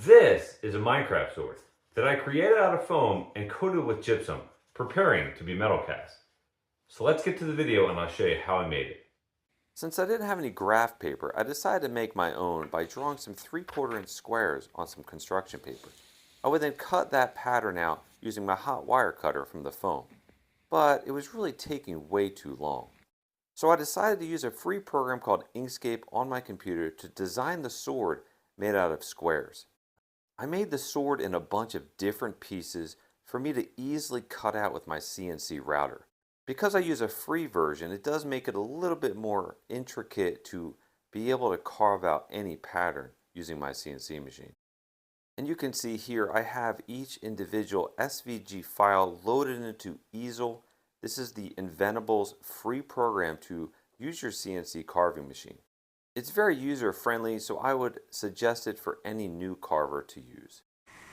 This is a Minecraft sword that I created out of foam and coated with gypsum, preparing to be metal cast. So let's get to the video and I'll show you how I made it. Since I didn't have any graph paper, I decided to make my own by drawing some 3/4 inch squares on some construction paper. I would then cut that pattern out using my hot wire cutter from the foam, but it was really taking way too long. So I decided to use a free program called Inkscape on my computer to design the sword made out of squares. I made the sword in a bunch of different pieces for me to easily cut out with my CNC router. Because I use a free version, it does make it a little bit more intricate to be able to carve out any pattern using my CNC machine. And you can see here I have each individual SVG file loaded into Easel. This is the Inventables free program to use your CNC carving machine. It's very user friendly, so I would suggest it for any new carver to use.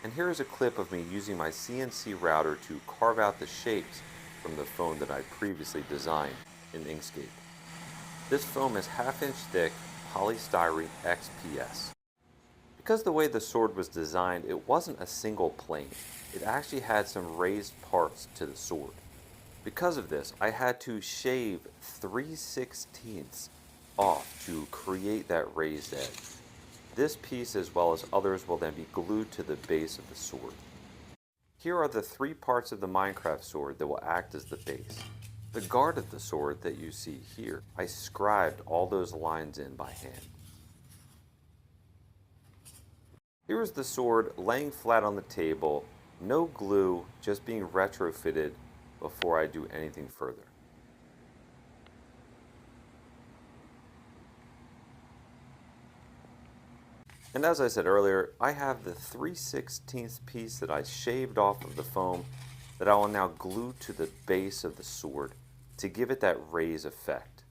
And here is a clip of me using my CNC router to carve out the shapes from the foam that I previously designed in Inkscape. This foam is 1/2 inch thick polystyrene XPS. Because the way the sword was designed, it wasn't a single plane. It actually had some raised parts to the sword. Because of this, I had to shave 3/16 off to create that raised edge. This piece, as well as others, will then be glued to the base of the sword. Here are the 3 parts of the Minecraft sword that will act as the base. The guard of the sword that you see here, I scribed all those lines in by hand. Here is the sword laying flat on the table, no glue, just being retrofitted before I do anything further. And as I said earlier, I have the 3/16 piece that I shaved off of the foam that I will now glue to the base of the sword to give it that raise effect.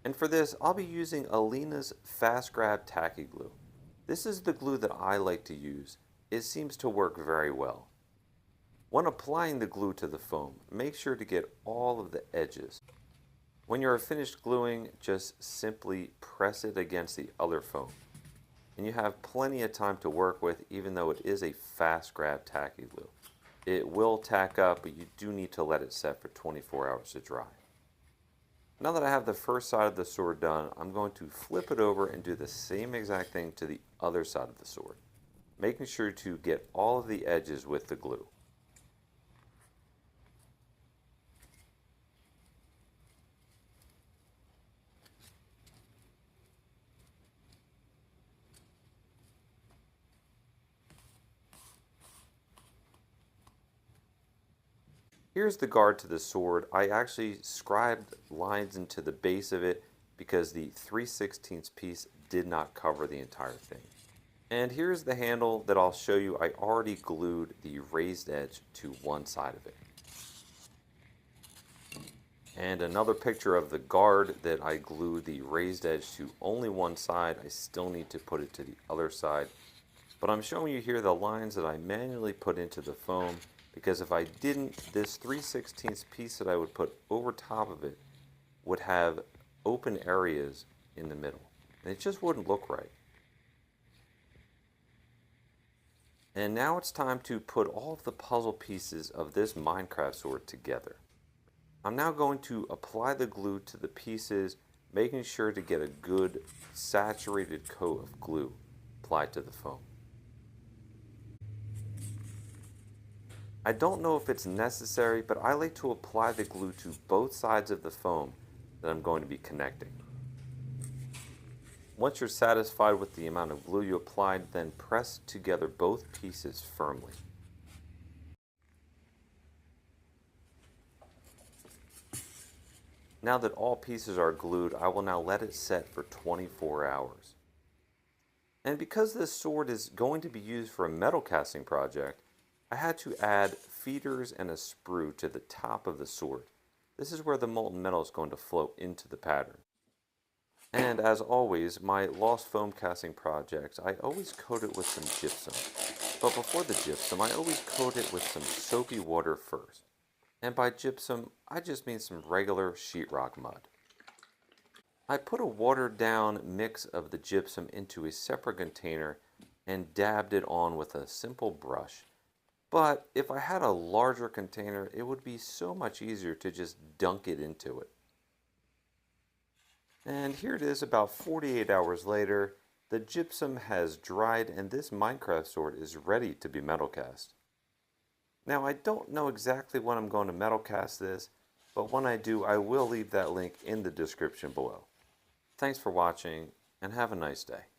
And for this, I'll be using Aleena's Fast Grab Tacky Glue. This is the glue that I like to use. It seems to work very well. When applying the glue to the foam, make sure to get all of the edges. When you are finished gluing, just simply press it against the other foam. And you have plenty of time to work with, even though it is a fast grab tacky glue. It will tack up, but you do need to let it set for 24 hours to dry. Now that I have the first side of the sword done, I'm going to flip it over and do the same exact thing to the other side of the sword, making sure to get all of the edges with the glue. Here's the guard to the sword. I actually scribed lines into the base of it because the 3/16 piece did not cover the entire thing. And here's the handle that I'll show you. I already glued the raised edge to one side of it. And another picture of the guard that I glued the raised edge to only one side. I still need to put it to the other side. But I'm showing you here the lines that I manually put into the foam, because if I didn't, this 3/16 piece that I would put over top of it would have open areas in the middle. And it just wouldn't look right. And now it's time to put all of the puzzle pieces of this Minecraft sword together. I'm now going to apply the glue to the pieces, making sure to get a good saturated coat of glue applied to the foam. I don't know if it's necessary, but I like to apply the glue to both sides of the foam that I'm going to be connecting. Once you're satisfied with the amount of glue you applied, then press together both pieces firmly. Now that all pieces are glued, I will now let it set for 24 hours. And because this sword is going to be used for a metal casting project, I had to add feeders and a sprue to the top of the sword. This is where the molten metal is going to flow into the pattern. And as always, my lost foam casting projects, I always coat it with some gypsum. But before the gypsum, I always coat it with some soapy water first. And by gypsum, I just mean some regular sheetrock mud. I put a watered down mix of the gypsum into a separate container and dabbed it on with a simple brush. But if I had a larger container, it would be so much easier to just dunk it into it. And here it is about 48 hours later. The gypsum has dried and this Minecraft sword is ready to be metal cast. Now I don't know exactly when I'm going to metal cast this, but when I do, I will leave that link in the description below. Thanks for watching and have a nice day.